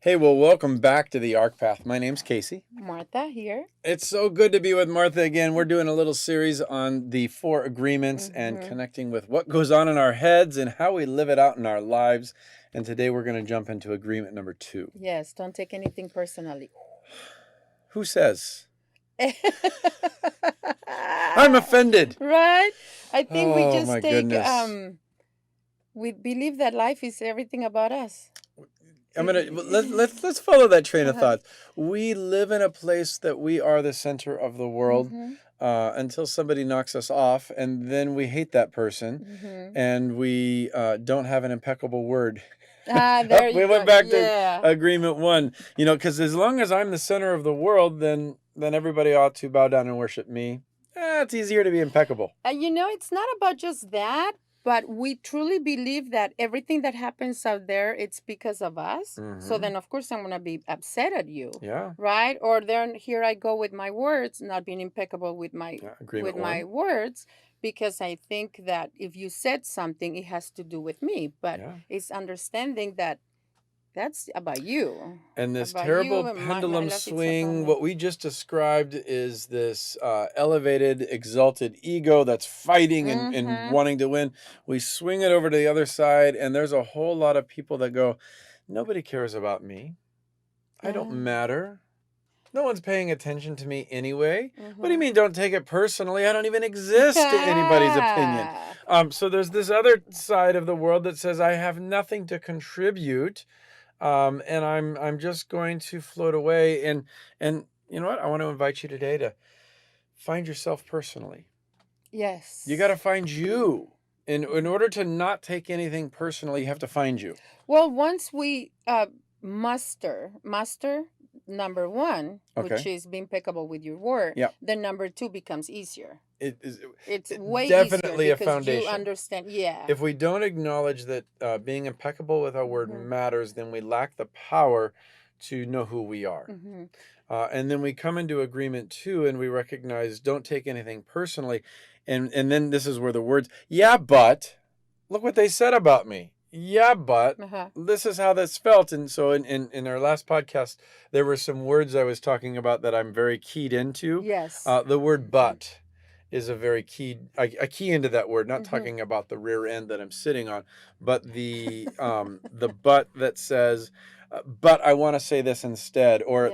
Hey, well, welcome back to the ARC Path. My name's Casey. Martha here. It's so good to be with Martha again. We're doing a little series on the 4 agreements and Mm-hmm. connecting with what goes on in our heads and how we live it out in our lives. And today we're going to jump into agreement number 2. Yes, don't take anything personally. Who says? I'm offended. Right? I think we Oh just my take goodness. we believe that life is everything about us. Let's follow that train of Uh-huh. thought. We live in a place that we are the center of the world. Mm-hmm. Until somebody knocks us off, and then we hate that person, Mm-hmm. and we don't have an impeccable word. There We you go. went back to Yeah. agreement 1. Because as long as I'm the center of the world, then everybody ought to bow down and worship me. It's easier to be impeccable. It's not about just that, but we truly believe that everything that happens out there, it's because of us. So then, of course, I'm going to be upset at you. Yeah. Right? Or then here I go with my words, not being impeccable with my Agreement my 1. words, because I think that if you said something, it has to do with me. But Yeah. it's understanding that that's about you. And this About terrible you and my pendulum life, it's about swing, me. what we just described is this elevated, exalted ego that's fighting and wanting to win. We swing it over to the other side, and there's a whole lot of people that go, nobody cares about me. I don't matter. No one's paying attention to me anyway. What do you mean don't take it personally? I don't even exist to anybody's opinion. So there's this other side of the world that says I have nothing to contribute. And I'm just going to float away. And you know what? I want to invite you today to find yourself personally. Yes. You got to find you. In order to not take anything personally, you have to find you. Well, once we master number 1, which is being impeccable with your word, then number 2 becomes easier. It's way definitely easier a because foundation. you understand. Yeah. If we don't acknowledge that being impeccable with our word matters, then we lack the power to know who we are. And then we come into agreement 2 and we recognize don't take anything personally. And then this is where the words, yeah, but look what they said about me. Yeah, but this is how this felt. And so in our last podcast, there were some words I was talking about that I'm very keyed into. Yes. The word but is a very key, I key into that word, not talking about the rear end that I'm sitting on, but the but that says, but I want to say this instead, or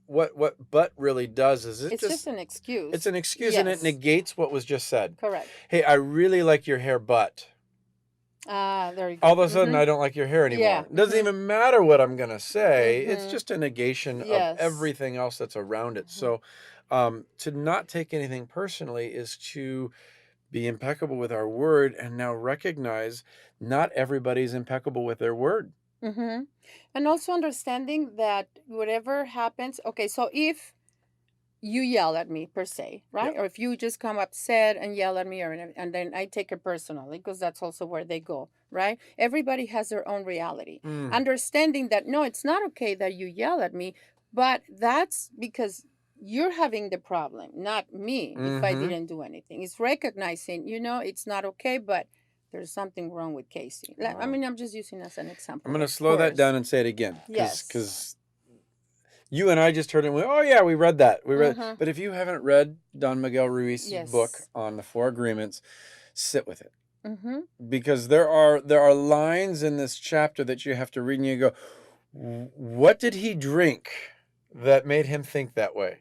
what but really does is it's just an excuse. It's an excuse, and it negates what was just said. Correct. Hey, I really like your hair, but there you go. All of a sudden I don't like your hair anymore. Yeah. It doesn't even matter what I'm going to say. It's just a negation of everything else that's around it. So to not take anything personally is to be impeccable with our word and now recognize not everybody's impeccable with their word. And also understanding that whatever happens, okay, so if you yell at me per se, right? Or if you just come upset and yell at me, and then I take it personally because that's also where they go, right? Everybody has their own reality. Understanding that, no, it's not okay that you yell at me, but that's because you're having the problem, not me, if I didn't do anything. It's recognizing, it's not okay, but there's something wrong with Casey. I mean, I'm just using as an example. I'm going to slow that down and say it again. Yes. Because you and I just heard it. Oh yeah, we read that. But if you haven't read Don Miguel Ruiz's book on the 4 agreements, sit with it. Because there are lines in this chapter that you have to read, and you go, what did he drink that made him think that way?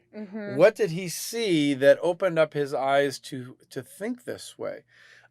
What did he see that opened up his eyes to think this way?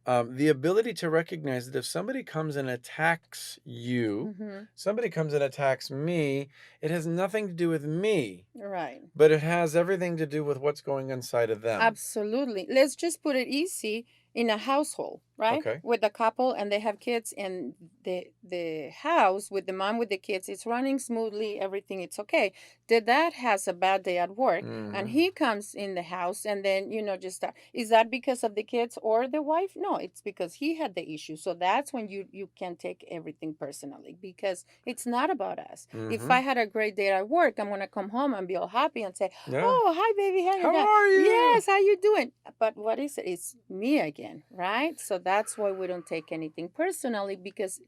The ability to recognize that if somebody comes and attacks you, somebody comes and attacks me, it has nothing to do with me. Right. But it has everything to do with what's going inside of them. Absolutely. Let's just put it easy in a household, right? Okay. With a couple and they have kids, and the house with the mom with the kids, it's running smoothly, everything, it's okay. The dad has a bad day at work and he comes in the house and then, just start. Is that because of the kids or the wife? No, it's because he had the issue. So that's when you can take everything personally, because it's not about us. If I had a great day at work, I'm going to come home and be all happy and say, oh, hi, baby. How are you? Yes, how you doing? But what is it? It's me again, right? So that's why we don't take anything personally, because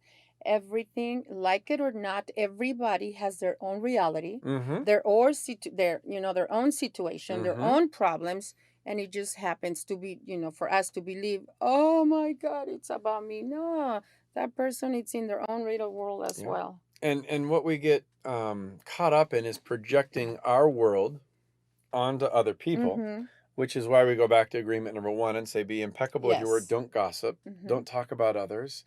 everything, like it or not, everybody has their own reality, Mm-hmm. their own situation, their Mm-hmm. own problems, and it just happens to be, for us to believe, oh my God, it's about me. No, that person, it's in their own real world as Yeah. well. And what we get caught up in is projecting our world onto other people, Mm-hmm. which is why we go back to agreement number 1 and say, be impeccable with your word. Yes. Don't gossip. Mm-hmm. Don't talk about others.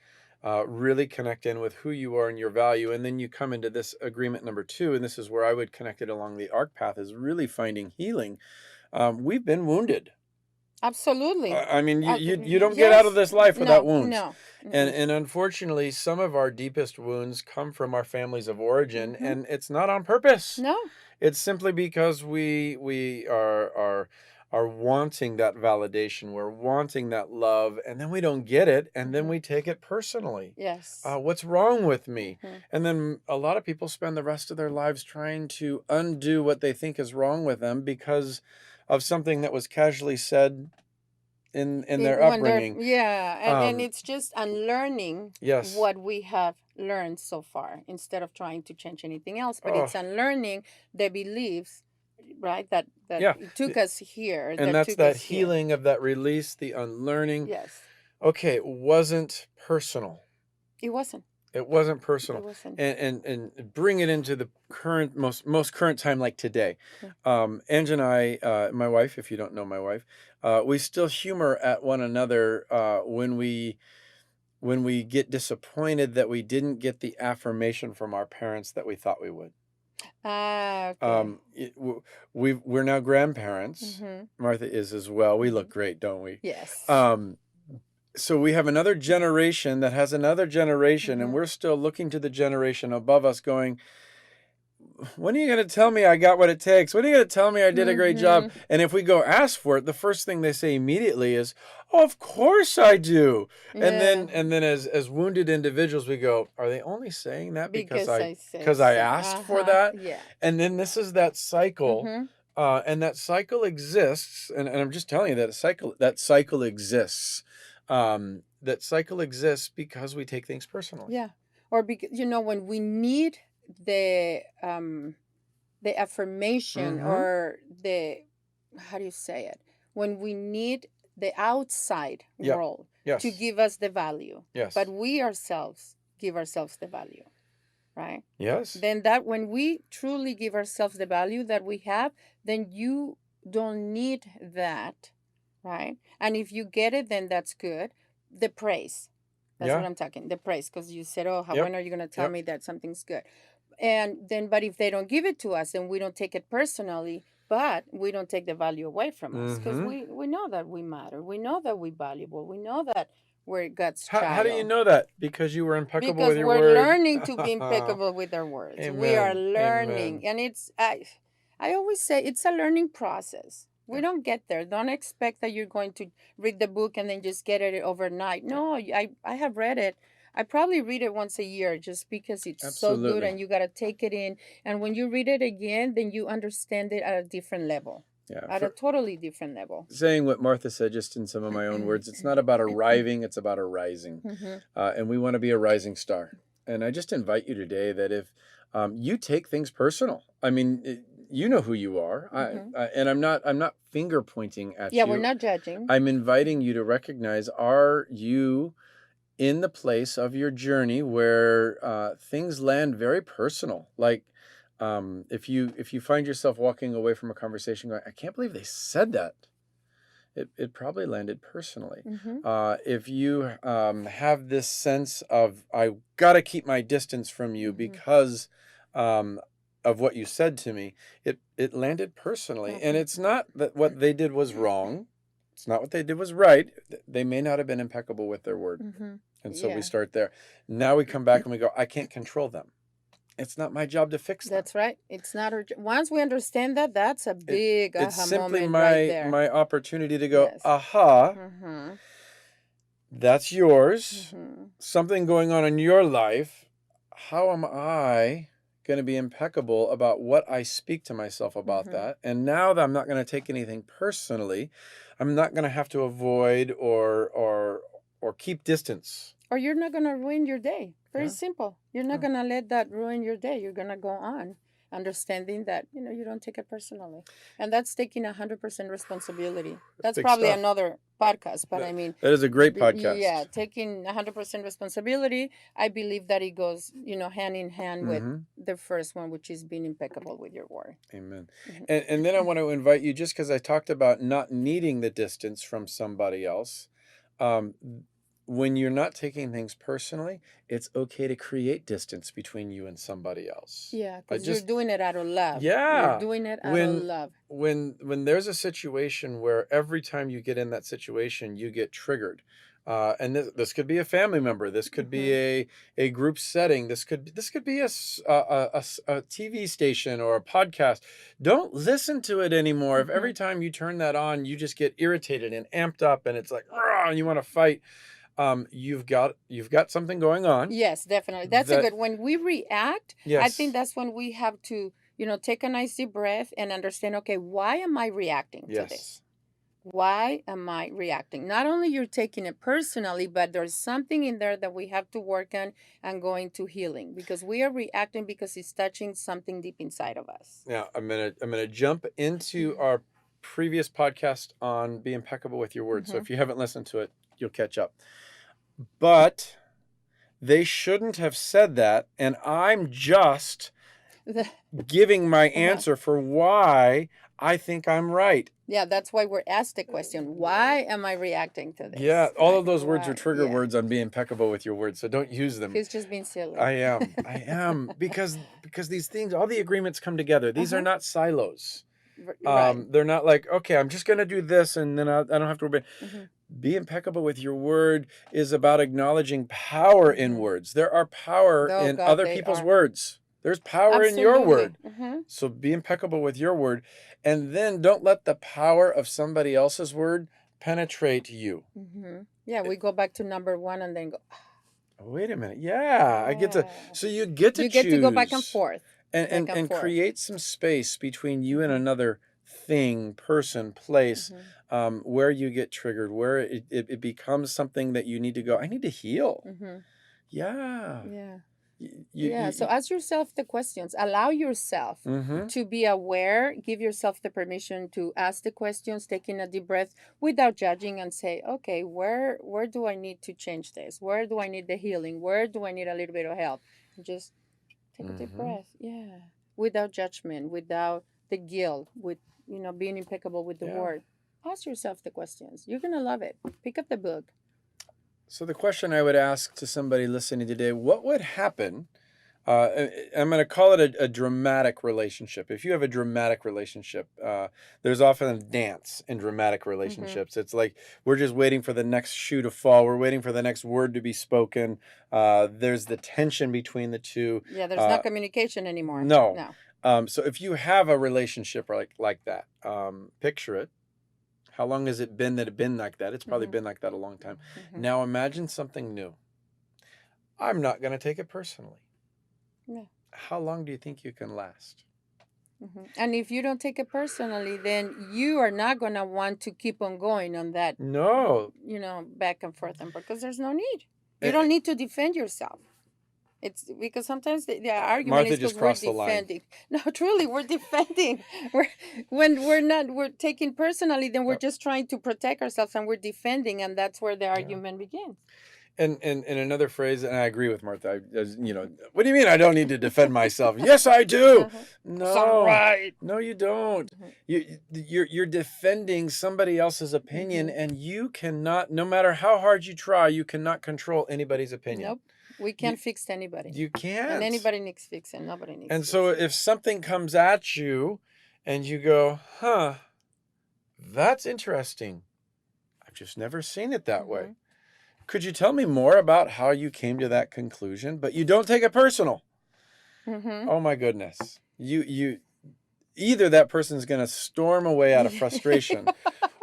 Really connect in with who you are and your value. And then you come into this agreement number 2, and this is where I would connect it along the ARC path, is really finding healing. We've been wounded. Absolutely. I mean, you don't get out of Yes. this life without No, wounds. no. And unfortunately, some of our deepest wounds come from our families of origin, Mm-hmm. and it's not on purpose. No. It's simply because we are wanting that validation, we're wanting that love, and then we don't get it, and then Mm-hmm. we take it personally. Yes. What's wrong with me? Mm-hmm. And then a lot of people spend the rest of their lives trying to undo what they think is wrong with them because of something that was casually said in their When they're, upbringing. yeah, and Um, it's just unlearning yes. what we have learned so far instead of trying to change anything else, but Oh, it's unlearning the beliefs, right, that yeah. it took us here, And that that's took that us here. healing of that release, the unlearning. Yes. Okay, it wasn't personal. It wasn't. It wasn't It personal. wasn't. And bring it into the current, most current time, like today. Yeah. Ange and I, my wife, if you don't know my wife, we still humor at one another when we get disappointed that we didn't get the affirmation from our parents that we thought we would. Okay. We're now grandparents. Mm-hmm. Martha is as well. We Mm-hmm. look great, don't we? Yes. So we have another generation that has another generation, and Mm-hmm. we're still looking to the generation above us going, when are you going to tell me I got what it takes? When are you going to tell me I did a great job? Mm-hmm. And if we go ask for it, the first thing they say immediately is, oh, of course I do. And Yeah. then as wounded individuals, we go, are they only saying that because Because I said I so. asked for that? Yeah. And then this is that cycle. Mm-hmm. And that cycle exists, and I'm just telling you that that cycle exists. That cycle exists because we take things personally. Yeah. Or because when we need the affirmation, Mm-hmm. or the, how do you say it, when we need the outside Yep. world Yes. to give us the value, Yes. but we ourselves give ourselves the value, right? Yes. Then that when we truly give ourselves the value that we have, then you don't need that, right? And if you get it, then that's good. The praise, that's Yeah. what I'm talking, the praise, because you said, oh, Yep. when are you going to tell Yep. me that something's good? And then, but if they don't give it to us, then we don't take it personally, but we don't take the value away from us, because Mm-hmm. we know that we matter, we know that we're valuable, we know that we're God's How do you child. know that? Because you were impeccable Because with your we're word. learning to be impeccable with our words. We are Amen. learning, Amen. and I always say it's a learning process. We Yeah. don't get there. Don't expect that you're going to read the book and then just get it overnight. No, I have read it. I probably read it once a year just because it's so good, Absolutely. and you got to take it in. And when you read it again, then you understand it at a different level, Yeah. at a totally different level. Saying what Martha said, just in some of my own words, it's not about arriving, it's about arising. Mm-hmm. And we want to be a rising star. And I just invite you today that if you take things personal, I mean, you know who you are. Mm-hmm. And I'm not finger pointing at Yeah, you. we're not judging. I'm inviting you to recognize, are you in the place of your journey where things land very personal? Like if you find yourself walking away from a conversation going, I can't believe they said that. It probably landed personally. Mm-hmm. If you have this sense of, I got to keep my distance from you Mm-hmm. because of what you said to me, it landed personally. Mm-hmm. And it's not that what they did was wrong. It's not what they did was right. They may not have been impeccable with their word. Mm-hmm. And so we Yeah. start there. Now we come back and we go, I can't control them. It's not my job to fix them. That's right. It's not once we understand that, that's a big It's aha simply moment right there. my opportunity to go, Yes. aha, Mm-hmm. that's yours. Mm-hmm. Something going on in your life. How am I going to be impeccable about what I speak to myself about Mm-hmm. that? And now that I'm not going to take anything personally, I'm not going to have to avoid or keep distance. Or you're not going to ruin your day. Very simple. You're not going to let that ruin your day. You're going to go on understanding that, you don't take it personally. And that's taking 100% responsibility. That's big probably stuff. another podcast, but I mean, that is a great podcast. yeah, taking 100% responsibility, I believe that it goes, hand in hand with the first one, which is being impeccable with your word. Amen. And then I want to invite you, just because I talked about not needing the distance from somebody else. When you're not taking things personally, it's okay to create distance between you and somebody else. Yeah, because you're doing it out of love. Yeah. You're doing it out of love. When there's a situation where every time you get in that situation, you get triggered. And this could be a family member. This could be a group setting. This could be a TV station or a podcast. Don't listen to it anymore. If every time you turn that on, you just get irritated and amped up, and it's like, and you want to fight. You've got something going on. Yes, definitely. That's a good. When we react, I think that's when we have to, take a nice deep breath and understand, okay, why am I reacting to this? Why am I reacting? Not only you're taking it personally, but there's something in there that we have to work on and go into healing, because we are reacting because it's touching something deep inside of us. Now, I'm gonna jump into our previous podcast on Be Impeccable with Your Words. So if you haven't listened to it, you'll catch up. But they shouldn't have said that, and I'm just giving my answer for why I think I'm right. Yeah, that's why we're asked the question, why am I reacting to this? Yeah, all of those words are trigger words on Be Impeccable with Your Words, so don't use them. He's just being silly. I am, because these things, all the agreements come together. These are not silos. They're not like, okay, I'm just going to do this, and then I don't have to worry. Be impeccable with your word is about acknowledging power in words. There are power in other people's words. There's power in your word. So be impeccable with your word. And then don't let the power of somebody else's word penetrate you. Yeah, we go back to number one and then go, wait a minute. Yeah, I get to. So you get to choose. You get to go back and forth. And create some space between you and another thing, person, place, where you get triggered, where it becomes something that you need to go, I need to heal. Yeah. So ask yourself the questions. Allow yourself to be aware. Give yourself the permission to ask the questions, taking a deep breath without judging, and say, okay, where do I need to change this? Where do I need the healing? Where do I need a little bit of help? Just take a deep breath. Yeah. Without judgment, without the guilt, with, being impeccable with the word. Ask yourself the questions. You're going to love it. Pick up the book. So the question I would ask to somebody listening today, what would happen? I'm going to call it a dramatic relationship. If you have a dramatic relationship, there's often a dance in dramatic relationships. It's like we're just waiting for the next shoe to fall. We're waiting for the next word to be spoken. There's the tension between the two. Yeah, there's no communication anymore. No. So if you have a relationship like that, picture it. How long has it been like that? It's probably been like that a long time. Now imagine something new. I'm not going to take it personally. Yeah. How long do you think you can last? And if you don't take it personally, then you are not going to want to keep on going on that. No. Back and forth, because there's no need. You don't need to defend yourself. It's because sometimes the argument is because we're defending. No, truly, we're defending. We're taking personally, then we're just trying to protect ourselves, and we're defending, and that's where the argument begins. And another phrase, and I agree with Martha. What do you mean I don't need to defend myself? Yes, I do. No, right. No, you don't. You're defending somebody else's opinion, and you cannot, no matter how hard you try, you cannot control anybody's opinion. Nope. We can't fix anybody. You can't. And anybody needs fixing. Nobody needs And so if something comes at you and you go, that's interesting. I've just never seen it that way. Could you tell me more about how you came to that conclusion? But you don't take it personal. Oh my goodness. You either that person's going to storm away out of frustration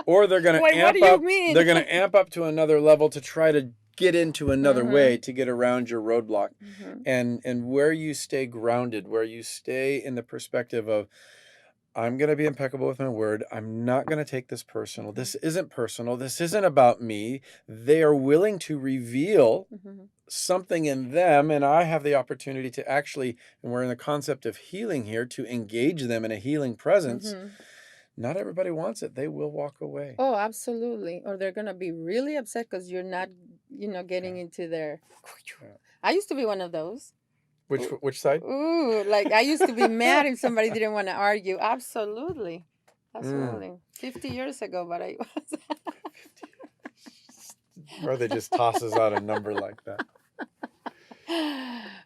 or they're going to amp up. They're going to amp up to another level to try to get into another way to get around your roadblock. And where you stay grounded, where you stay in the perspective of, I'm going to be impeccable with my word. I'm not going to take this personal. This isn't personal. This isn't about me. They are willing to reveal something in them, and I have the opportunity to actually, and we're in the concept of healing here, to engage them in a healing presence. Not everybody wants it. They will walk away. Oh, absolutely. Or they're going to be really upset because you're not, getting into their... I used to be one of those. Which side? Ooh, like I used to be mad if somebody didn't want to argue. Absolutely. Absolutely. 50 years ago, but I was. Brother just tosses out a number like that.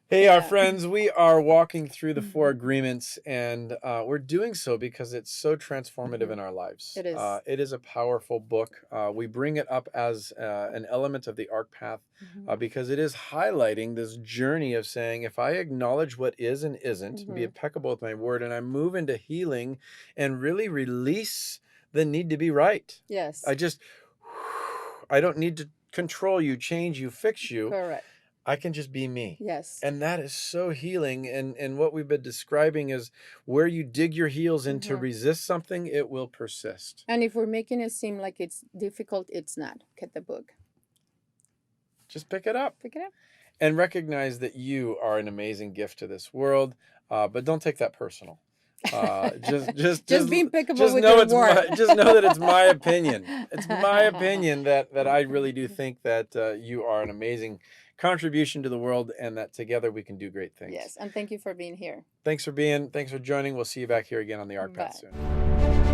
Hey, our friends, we are walking through the 4 agreements, and we're doing so because it's so transformative in our lives. It is. It is a powerful book. We bring it up as an element of the AHRK path because it is highlighting this journey of saying, if I acknowledge what is and isn't, be impeccable with my word, and I move into healing and really release the need to be right. Yes. I don't need to control you, change you, fix you. Correct. I can just be me. Yes. And that is so healing. And what we've been describing is where you dig your heels in to resist something, it will persist. And if we're making it seem like it's difficult, it's not. Get the book. Just pick it up. Pick it up. And recognize that you are an amazing gift to this world. But don't take that personal. Just be impeccable with your word. Just know that it's my opinion. It's my opinion that I really do think that you are an amazing contribution to the world, and that together we can do great things. Yes, and thanks for being here. Thanks for joining. We'll see you back here again on the AHRK Path soon.